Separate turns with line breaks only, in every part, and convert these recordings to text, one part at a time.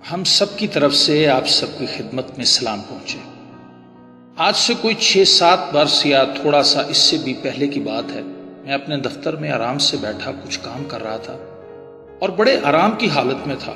ہم سب کی طرف سے آپ سب کی خدمت میں سلام پہنچے۔ آج سے کوئی 6-7 برس یا تھوڑا سا اس سے بھی پہلے کی بات ہے، میں اپنے دفتر میں آرام سے بیٹھا کچھ کام کر رہا تھا اور بڑے آرام کی حالت میں تھا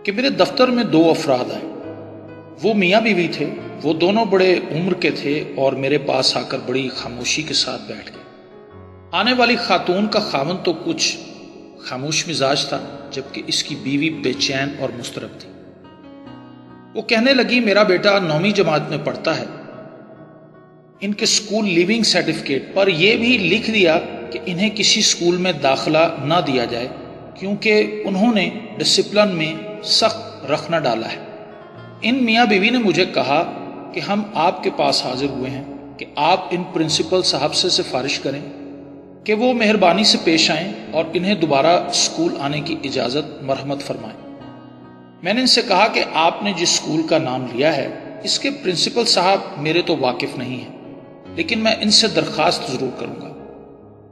کہ میرے دفتر میں 2 افراد آئے۔ وہ میاں بیوی تھے، وہ دونوں بڑے عمر کے تھے اور میرے پاس آ کر بڑی خاموشی کے ساتھ بیٹھ گئے۔ آنے والی خاتون کا خاوند تو کچھ خاموش مزاج تھا، جبکہ اس کی بیوی بے چین اور مضطرب تھی۔ وہ کہنے لگی، میرا بیٹا 9ویں جماعت میں پڑھتا ہے، ان کے سکول لیونگ سرٹیفکیٹ پر یہ بھی لکھ دیا کہ انہیں کسی سکول میں داخلہ نہ دیا جائے کیونکہ انہوں نے ڈسپلن میں سخت رکھنا ڈالا ہے۔ ان میاں بیوی نے مجھے کہا کہ ہم آپ کے پاس حاضر ہوئے ہیں کہ آپ ان پرنسپل صاحب سے سفارش کریں کہ وہ مہربانی سے پیش آئیں اور انہیں دوبارہ سکول آنے کی اجازت مرحمت فرمائیں۔ میں نے ان سے کہا کہ آپ نے جس سکول کا نام لیا ہے اس کے پرنسپل صاحب میرے تو واقف نہیں ہیں، لیکن میں ان سے درخواست ضرور کروں گا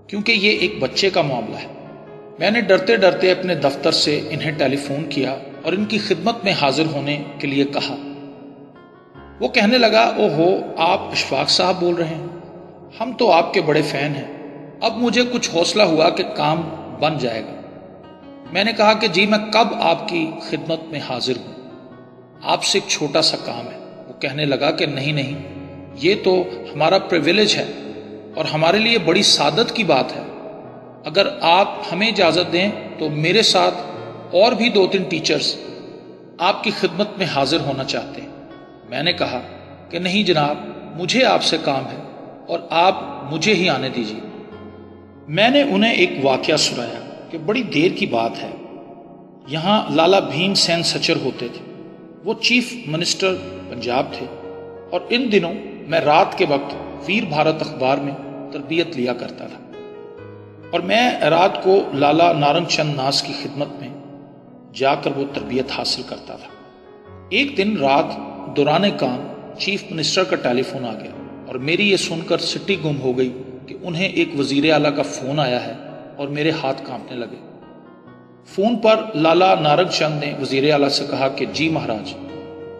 کیونکہ یہ ایک بچے کا معاملہ ہے۔ میں نے ڈرتے ڈرتے اپنے دفتر سے انہیں ٹیلی فون کیا اور ان کی خدمت میں حاضر ہونے کے لیے کہا۔ وہ کہنے لگا، او ہو، آپ اشفاق صاحب بول رہے ہیں، ہم تو آپ کے بڑے فین ہیں۔ اب مجھے کچھ حوصلہ ہوا کہ کام بن جائے گا۔ میں نے کہا کہ جی میں کب آپ کی خدمت میں حاضر ہوں، آپ سے ایک چھوٹا سا کام ہے۔ وہ کہنے لگا کہ نہیں، یہ تو ہمارا پریویلیج ہے اور ہمارے لیے بڑی سعادت کی بات ہے۔ اگر آپ ہمیں اجازت دیں تو میرے ساتھ اور بھی 2-3 ٹیچرز آپ کی خدمت میں حاضر ہونا چاہتے ہیں۔ میں نے کہا کہ نہیں جناب، مجھے آپ سے کام ہے اور آپ مجھے ہی آنے دیجیے۔ میں نے انہیں ایک واقعہ سنایا کہ بڑی دیر کی بات ہے، یہاں لالا بھیم سین سچر ہوتے تھے، وہ چیف منسٹر پنجاب تھے، اور ان دنوں میں رات کے وقت ویر بھارت اخبار میں تربیت لیا کرتا تھا اور میں رات کو لالا نارنگ چند ناس کی خدمت میں جا کر وہ تربیت حاصل کرتا تھا۔ ایک دن رات دوران کام چیف منسٹر کا ٹیلی فون آ گیا اور میری یہ سن کر سٹی گم ہو گئی کہ انہیں ایک وزیر اعلیٰ کا فون آیا ہے اور میرے ہاتھ کانپنے لگے۔ فون پر لالا نارنگ چند نے وزیر اعلیٰ سے کہا کہ جی مہاراج۔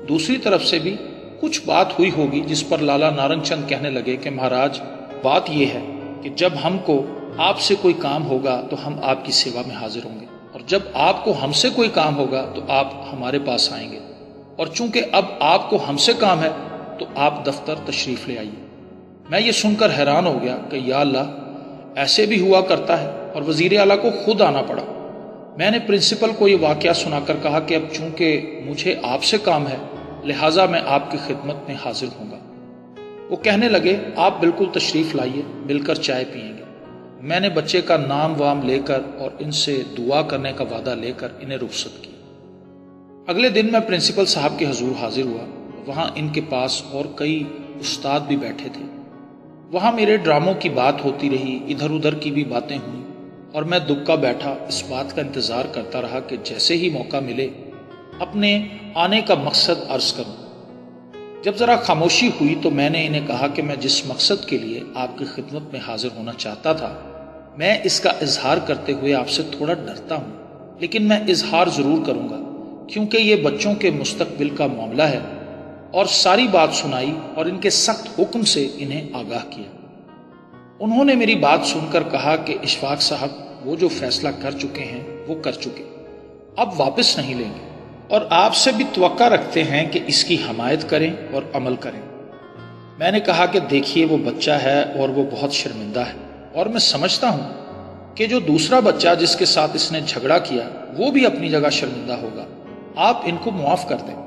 دوسری طرف سے بھی کچھ بات ہوئی ہوگی جس پر لالا نارنگ چند کہنے لگے کہ مہاراج، بات یہ ہے کہ جب ہم کو آپ سے کوئی کام ہوگا تو ہم آپ کی سیوا میں حاضر ہوں گے، اور جب آپ کو ہم سے کوئی کام ہوگا تو آپ ہمارے پاس آئیں گے، اور چونکہ اب آپ کو ہم سے کام ہے تو آپ دفتر تشریف لے آئیے۔ میں یہ سن کر حیران ہو گیا کہ یا اللہ، ایسے بھی ہوا کرتا ہے، اور وزیر اعلیٰ کو خود آنا پڑا۔ میں نے پرنسپل کو یہ واقعہ سنا کر کہا کہ اب چونکہ مجھے آپ سے کام ہے لہٰذا میں آپ کی خدمت میں حاضر ہوں گا۔ وہ کہنے لگے، آپ بالکل تشریف لائیے، مل کر چائے پئیں گے۔ میں نے بچے کا نام وام لے کر اور ان سے دعا کرنے کا وعدہ لے کر انہیں رخصت کیا۔ اگلے دن میں پرنسپل صاحب کے حضور حاضر ہوا۔ وہاں ان کے پاس اور کئی استاد بھی بیٹھے تھے۔ وہاں میرے ڈراموں کی بات ہوتی رہی، ادھر ادھر کی بھی باتیں ہوئیں، اور میں دبکا بیٹھا اس بات کا انتظار کرتا رہا کہ جیسے ہی موقع ملے اپنے آنے کا مقصد عرض کروں۔ جب ذرا خاموشی ہوئی تو میں نے انہیں کہا کہ میں جس مقصد کے لیے آپ کی خدمت میں حاضر ہونا چاہتا تھا، میں اس کا اظہار کرتے ہوئے آپ سے تھوڑا ڈرتا ہوں، لیکن میں اظہار ضرور کروں گا کیونکہ یہ بچوں کے مستقبل کا معاملہ ہے، اور ساری بات سنائی اور ان کے سخت حکم سے انہیں آگاہ کیا۔ انہوں نے میری بات سن کر کہا کہ اشفاق صاحب، وہ جو فیصلہ کر چکے ہیں وہ کر چکے، اب واپس نہیں لیں گے، اور آپ سے بھی توقع رکھتے ہیں کہ اس کی حمایت کریں اور عمل کریں۔ میں نے کہا کہ دیکھیے، وہ بچہ ہے اور وہ بہت شرمندہ ہے، اور میں سمجھتا ہوں کہ جو دوسرا بچہ جس کے ساتھ اس نے جھگڑا کیا وہ بھی اپنی جگہ شرمندہ ہوگا، آپ ان کو معاف کر دیں۔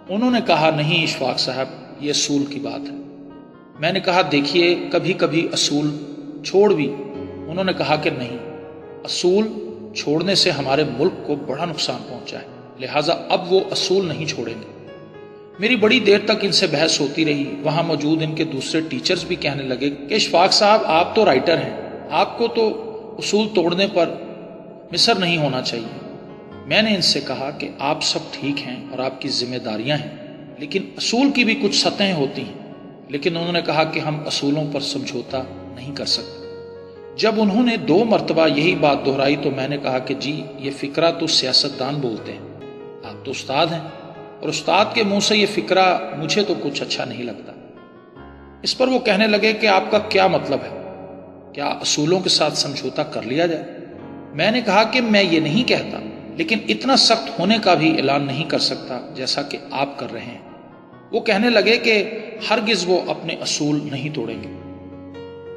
انہوں نے کہا، نہیں اشفاق صاحب، یہ اصول کی بات ہے۔ میں نے کہا، دیکھیے، کبھی کبھی اصول چھوڑ بھی۔ انہوں نے کہا کہ نہیں، اصول چھوڑنے سے ہمارے ملک کو بڑا نقصان پہنچا ہے، لہٰذا اب وہ اصول نہیں چھوڑیں گے۔ میری بڑی دیر تک ان سے بحث ہوتی رہی۔ وہاں موجود ان کے دوسرے ٹیچرز بھی کہنے لگے کہ اشفاق صاحب، آپ تو رائٹر ہیں، آپ کو تو اصول توڑنے پر مصر نہیں ہونا چاہیے۔ میں نے ان سے کہا کہ آپ سب ٹھیک ہیں اور آپ کی ذمہ داریاں ہیں، لیکن اصول کی بھی کچھ سطحیں ہوتی ہیں۔ لیکن انہوں نے کہا کہ ہم اصولوں پر سمجھوتا نہیں کر سکتے۔ جب انہوں نے 2 مرتبہ یہی بات دہرائی تو میں نے کہا کہ جی، یہ فقرہ تو سیاستدان بولتے ہیں، آپ آپ تو استاد ہیں اور استاد کے منہ سے یہ فکرہ مجھے تو کچھ اچھا نہیں لگتا۔ اس پر وہ کہنے لگے کہ آپ کا کیا مطلب ہے؟ کیا اصولوں کے ساتھ سمجھوتا کر لیا جائے؟ میں نے کہا کہ میں یہ نہیں کہتا، لیکن اتنا سخت ہونے کا بھی اعلان نہیں کر سکتا جیسا کہ آپ کر رہے ہیں۔ وہ کہنے لگے کہ ہرگز وہ اپنے اصول نہیں توڑیں گے۔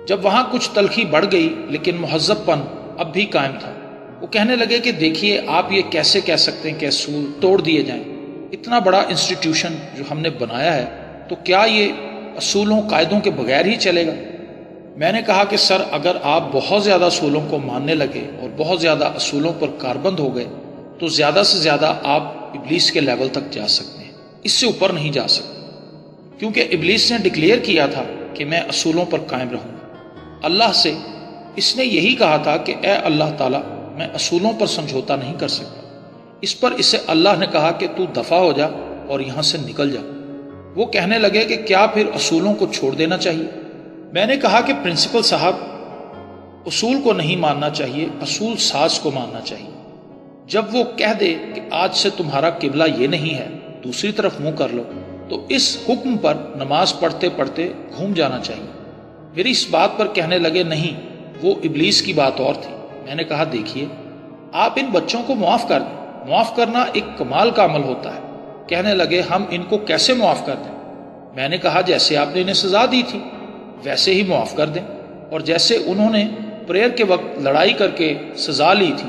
جب وہاں کچھ تلخی بڑھ گئی لیکن مہذب پن اب بھی قائم تھا، وہ کہنے لگے کہ دیکھیے آپ یہ کیسے کہہ سکتے ہیں کہ اصول توڑ دیے جائیں؟ اتنا بڑا انسٹیٹیوشن جو ہم نے بنایا ہے تو کیا یہ اصولوں قاعدوں کے بغیر ہی چلے گا؟ میں نے کہا کہ سر، اگر آپ بہت زیادہ اصولوں کو ماننے لگے اور بہت زیادہ اصولوں پر کاربند ہو گئے تو زیادہ سے زیادہ آپ ابلیس کے لیول تک جا سکتے ہیں، اس سے اوپر نہیں جا سکتے، کیونکہ ابلیس نے ڈکلیئر کیا تھا کہ میں اصولوں پر قائم رہوں گا۔ اللہ سے اس نے یہی کہا تھا کہ اے اللہ تعالیٰ، میں اصولوں پر سمجھوتا نہیں کر سکتا۔ اس پر اسے اللہ نے کہا کہ تو دفع ہو جا اور یہاں سے نکل جا۔ وہ کہنے لگے کہ کیا پھر اصولوں کو چھوڑ دینا چاہیے؟ میں نے کہا کہ پرنسپل صاحب، اصول کو نہیں ماننا چاہیے، اصول ساز کو ماننا چاہیے۔ جب وہ کہہ دے کہ آج سے تمہارا قبلہ یہ نہیں ہے، دوسری طرف منہ کر لو، تو اس حکم پر نماز پڑھتے پڑھتے گھوم جانا چاہیے۔ میری اس بات پر کہنے لگے نہیں، وہ ابلیس کی بات اور تھی۔ میں نے کہا دیکھیے، آپ ان بچوں کو معاف کر دیں، معاف کرنا ایک کمال کا عمل ہوتا ہے۔ کہنے لگے ہم ان کو کیسے معاف کر دیں؟ میں نے کہا جیسے آپ نے انہیں سزا دی تھی ویسے ہی معاف کر دیں، اور جیسے انہوں نے پریئر کے وقت لڑائی کر کے سزا لی تھی،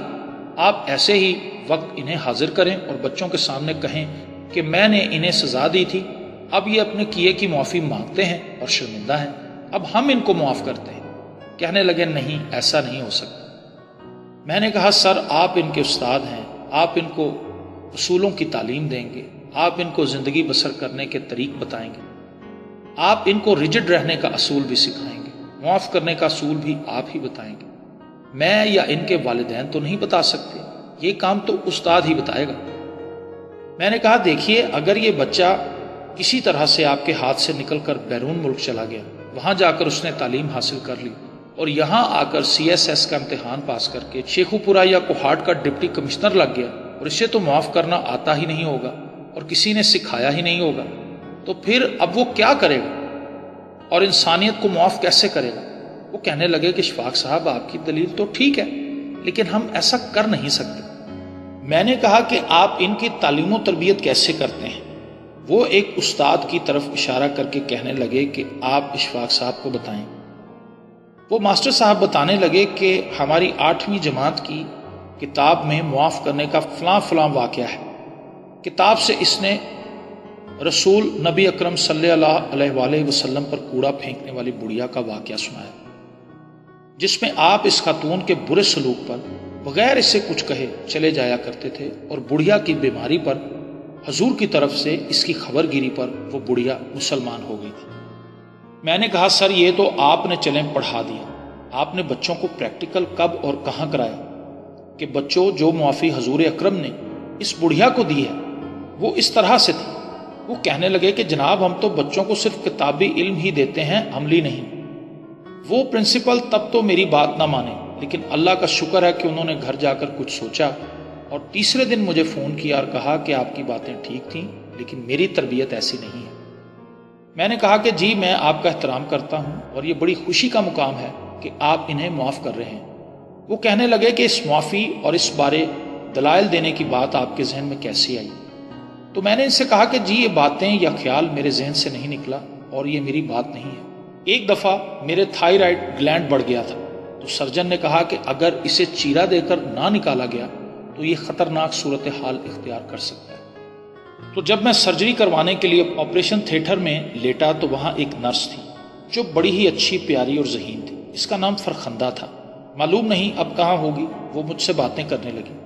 آپ ایسے ہی وقت انہیں حاضر کریں اور بچوں کے سامنے کہیں کہ میں نے انہیں سزا دی تھی، اب یہ اپنے کیے کی معافی مانگتے ہیں اور شرمندہ ہیں، اب ہم ان کو معاف کرتے ہیں۔ کہنے لگے نہیں، ایسا نہیں ہو سکتا۔ میں نے کہا سر، آپ ان کے استاد ہیں، آپ ان کو اصولوں کی تعلیم دیں گے، آپ ان کو زندگی بسر کرنے کے طریق بتائیں گے، آپ ان کو ریجڈ رہنے کا اصول بھی سکھائیں گے، معاف کرنے کا اصول بھی آپ ہی بتائیں گے۔ میں یا ان کے والدین تو نہیں بتا سکتے، یہ کام تو استاد ہی بتائے گا۔ میں نے کہا دیکھیے، اگر یہ بچہ کسی طرح سے آپ کے ہاتھ سے نکل کر بیرون ملک چلا گیا، وہاں جا کر اس نے تعلیم حاصل کر لی اور یہاں آ کر CSS کا امتحان پاس کر کے شیخو پورہ یا کوہاٹ کا ڈپٹی کمشنر لگ گیا اور اسے تو معاف کرنا آتا ہی نہیں ہوگا اور کسی نے سکھایا ہی نہیں ہوگا، تو پھر اب وہ کیا کرے گا اور انسانیت کو معاف کیسے کرے گا؟ وہ کہنے لگے کہ اشفاق صاحب، آپ کی دلیل تو ٹھیک ہے، لیکن ہم ایسا کر نہیں سکتے۔ میں نے کہا کہ آپ ان کی تعلیم و تربیت کیسے کرتے ہیں؟ وہ ایک استاد کی طرف اشارہ کر کے کہنے لگے کہ آپ اشفاق صاحب کو بتائیں۔ وہ ماسٹر صاحب بتانے لگے کہ ہماری 8ویں جماعت کی کتاب میں معاف کرنے کا فلاں فلاں واقعہ ہے۔ کتاب سے اس نے رسول نبی اکرم صلی اللہ علیہ وآلہ وسلم پر کوڑا پھینکنے والی بڑھیا کا واقعہ سنایا، جس میں آپ اس خاتون کے برے سلوک پر بغیر اسے کچھ کہے چلے جایا کرتے تھے، اور بڑھیا کی بیماری پر حضور کی طرف سے اس کی خبر گیری پر وہ بڑھیا مسلمان ہو گئی تھی۔ میں نے کہا سر، یہ تو آپ نے چلیں پڑھا دیا، آپ نے بچوں کو پریکٹیکل کب اور کہاں کرایا کہ بچوں، جو معافی حضور اکرم نے اس بڑھیا کو دی ہے وہ اس طرح سے تھی۔ وہ کہنے لگے کہ جناب، ہم تو بچوں کو صرف کتابی علم ہی دیتے ہیں، عملی نہیں۔ وہ پرنسپل تب تو میری بات نہ مانے، لیکن اللہ کا شکر ہے کہ انہوں نے گھر جا کر کچھ سوچا اور تیسرے دن مجھے فون کیا اور کہا کہ آپ کی باتیں ٹھیک تھیں، لیکن میری تربیت ایسی نہیں ہے۔ میں نے کہا کہ جی، میں آپ کا احترام کرتا ہوں اور یہ بڑی خوشی کا مقام ہے کہ آپ انہیں معاف کر رہے ہیں۔ وہ کہنے لگے کہ اس معافی اور اس بارے دلائل دینے کی بات آپ کے ذہن میں کیسے آئی؟ تو میں نے ان سے کہا کہ جی، یہ باتیں یا خیال میرے ذہن سے نہیں نکلا اور یہ میری بات نہیں ہے۔ ایک دفعہ میرے تھائرائڈ گلینڈ بڑھ گیا تھا، تو سرجن نے کہا کہ اگر اسے چیرا دے کر نہ نکالا گیا تو یہ خطرناک صورتحال اختیار کر سکتا ہے۔ تو جب میں سرجری کروانے کے لیے آپریشن تھیٹر میں لیٹا تو وہاں ایک نرس تھی جو بڑی ہی اچھی، پیاری اور ذہین تھی۔ اس کا نام فرخندہ تھا۔ معلوم نہیں اب کہاں ہوگی۔ وہ مجھ سے باتیں کرنے لگی۔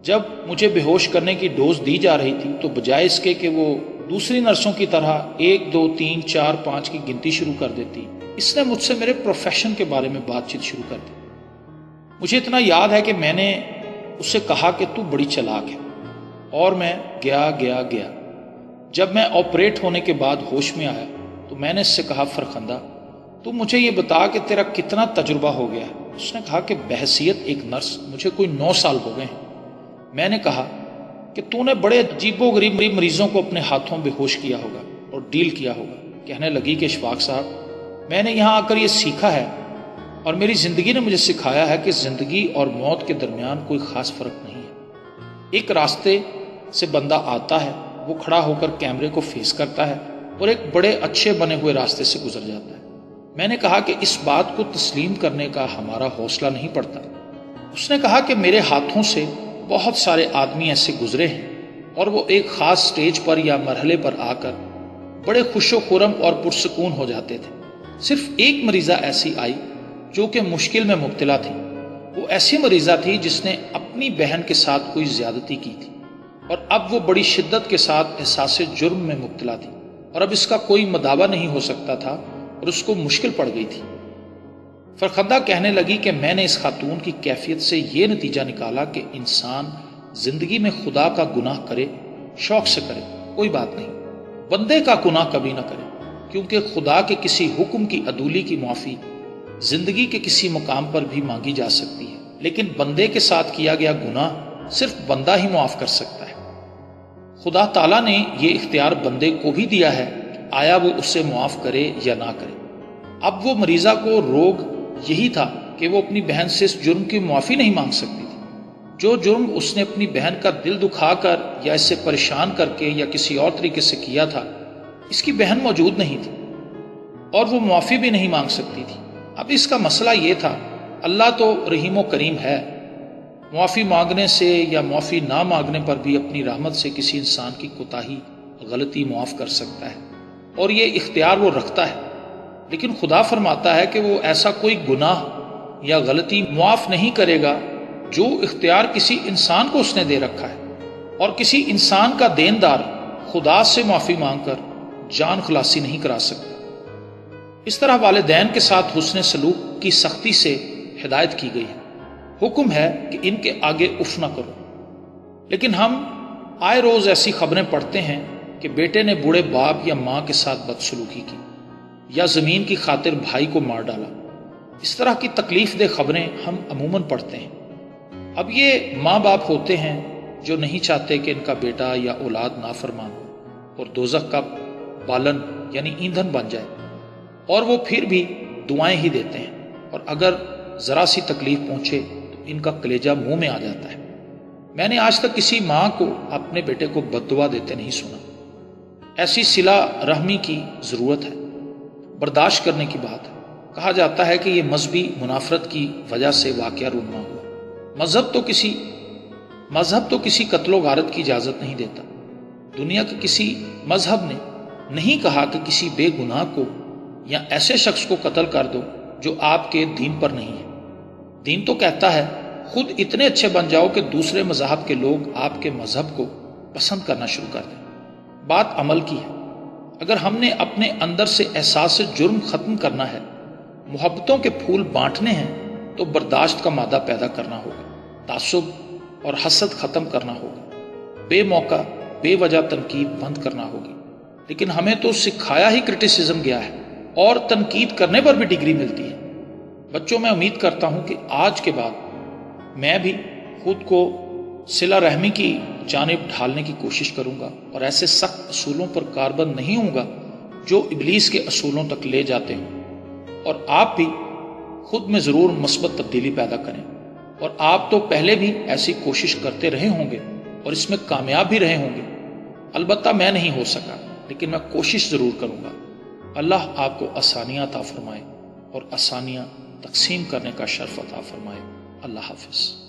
جب مجھے بے ہوش کرنے کی ڈوز دی جا رہی تھی تو بجائے اس کے کہ وہ دوسری نرسوں کی طرح 1 2 3 4 5 کی گنتی شروع کر دیتی، اس نے مجھ سے میرے پروفیشن کے بارے میں بات چیت شروع کر دی۔ مجھے اتنا یاد ہے کہ میں نے اس سے کہا کہ تو بڑی چلاک ہے، اور میں گیا۔ جب میں آپریٹ ہونے کے بعد ہوش میں آیا تو میں نے اس سے کہا فرخندہ، تو مجھے یہ بتا کہ تیرا کتنا تجربہ ہو گیا ہے؟ اس نے کہا کہ بحیثیت ایک نرس مجھے کوئی 9 سال ہو گئے ہیں۔ میں نے کہا کہ تو نے بڑے عجیب و غریب مریضوں کو اپنے ہاتھوں بے ہوش کیا ہوگا اور ڈیل کیا ہوگا۔ کہنے لگی کہ اشفاق صاحب، میں نے یہاں آ کر یہ سیکھا ہے اور میری زندگی نے مجھے سکھایا ہے کہ زندگی اور موت کے درمیان کوئی خاص فرق نہیں ہے۔ ایک راستے سے بندہ آتا ہے، وہ کھڑا ہو کر کیمرے کو فیس کرتا ہے اور ایک بڑے اچھے بنے ہوئے راستے سے گزر جاتا ہے۔ میں نے کہا کہ اس بات کو تسلیم کرنے کا ہمارا حوصلہ نہیں پڑتا۔ اس نے کہا کہ میرے ہاتھوں سے بہت سارے آدمی ایسے گزرے ہیں اور وہ ایک خاص سٹیج پر یا مرحلے پر آ کر بڑے خوش و خرم اور پرسکون ہو جاتے تھے۔ صرف ایک مریضہ ایسی آئی جو کہ مشکل میں مبتلا تھی۔ وہ ایسی مریضہ تھی جس نے اپنی بہن کے ساتھ کوئی زیادتی کی تھی اور اب وہ بڑی شدت کے ساتھ احساس جرم میں مبتلا تھی اور اب اس کا کوئی مداوع نہیں ہو سکتا تھا اور اس کو مشکل پڑ گئی تھی۔ فرخندہ کہنے لگی کہ میں نے اس خاتون کی کیفیت سے یہ نتیجہ نکالا کہ انسان زندگی میں خدا کا گناہ کرے، شوق سے کرے، کوئی بات نہیں، بندے کا گناہ کبھی نہ کرے، کیونکہ خدا کے کسی حکم کی عدولی کی معافی زندگی کے کسی مقام پر بھی مانگی جا سکتی ہے، لیکن بندے کے ساتھ کیا گیا گناہ صرف بندہ ہی معاف کر سکتا ہے۔ خدا تعالیٰ نے یہ اختیار بندے کو بھی دیا ہے کہ آیا وہ اسے معاف کرے یا نہ کرے۔ اب وہ مریضہ کو روگ یہی تھا کہ وہ اپنی بہن سے اس جرم کی معافی نہیں مانگ سکتی تھی۔ جو جرم اس نے اپنی بہن کا دل دکھا کر یا اسے پریشان کر کے یا کسی اور طریقے سے کیا تھا، اس کی بہن موجود نہیں تھی اور وہ معافی بھی نہیں مانگ سکتی تھی۔ اب اس کا مسئلہ یہ تھا، اللہ تو رحیم و کریم ہے، معافی مانگنے سے یا معافی نہ مانگنے پر بھی اپنی رحمت سے کسی انسان کی کوتاہی، غلطی معاف کر سکتا ہے اور یہ اختیار وہ رکھتا ہے، لیکن خدا فرماتا ہے کہ وہ ایسا کوئی گناہ یا غلطی معاف نہیں کرے گا جو اختیار کسی انسان کو اس نے دے رکھا ہے، اور کسی انسان کا دیندار خدا سے معافی مانگ کر جان خلاصی نہیں کرا سکتا۔ اس طرح والدین کے ساتھ حسن سلوک کی سختی سے ہدایت کی گئی ہے۔ حکم ہے کہ ان کے آگے اف نہ کرو، لیکن ہم آئے روز ایسی خبریں پڑھتے ہیں کہ بیٹے نے بوڑھے باپ یا ماں کے ساتھ بدسلوکی کی یا زمین کی خاطر بھائی کو مار ڈالا۔ اس طرح کی تکلیف دہ خبریں ہم عموماً پڑھتے ہیں۔ اب یہ ماں باپ ہوتے ہیں جو نہیں چاہتے کہ ان کا بیٹا یا اولاد نافرمان ہو اور دوزخ کا بالن یعنی ایندھن بن جائے، اور وہ پھر بھی دعائیں ہی دیتے ہیں، اور اگر ذرا سی تکلیف پہنچے تو ان کا کلیجہ منہ میں آ جاتا ہے۔ میں نے آج تک کسی ماں کو اپنے بیٹے کو بد دعا دیتے نہیں سنا۔ ایسی صلہ رحمی کی ضرورت ہے، برداشت کرنے کی بات ہے۔ کہا جاتا ہے کہ یہ مذہبی منافرت کی وجہ سے واقعہ رونما ہوا۔ مذہب تو کسی قتل و غارت کی اجازت نہیں دیتا۔ دنیا کے کسی مذہب نے نہیں کہا کہ کسی بے گناہ کو یا ایسے شخص کو قتل کر دو جو آپ کے دین پر نہیں ہے۔ دین تو کہتا ہے خود اتنے اچھے بن جاؤ کہ دوسرے مذہب کے لوگ آپ کے مذہب کو پسند کرنا شروع کر دیں۔ بات عمل کی ہے۔ اگر ہم نے اپنے اندر سے احساس جرم ختم کرنا ہے، محبتوں کے پھول بانٹنے ہیں، تو برداشت کا مادہ پیدا کرنا ہوگا، تعصب اور حسد ختم کرنا ہوگا، بے موقع بے وجہ تنقید بند کرنا ہوگی۔ لیکن ہمیں تو سکھایا ہی کرٹیسزم گیا ہے، اور تنقید کرنے پر بھی ڈگری ملتی ہے۔ بچوں، میں امید کرتا ہوں کہ آج کے بعد میں بھی خود کو صلہ رحمی کی جانب ڈھالنے کی کوشش کروں گا اور ایسے سخت اصولوں پر کاربند نہیں ہوں گا جو ابلیس کے اصولوں تک لے جاتے ہوں، اور آپ بھی خود میں ضرور مثبت تبدیلی پیدا کریں۔ اور آپ تو پہلے بھی ایسی کوشش کرتے رہے ہوں گے اور اس میں کامیاب بھی رہے ہوں گے۔ البتہ میں نہیں ہو سکا، لیکن میں کوشش ضرور کروں گا۔ اللہ آپ کو آسانیاں عطا فرمائے اور آسانیاں تقسیم کرنے کا شرف عطا فرمائے۔ اللہ حافظ۔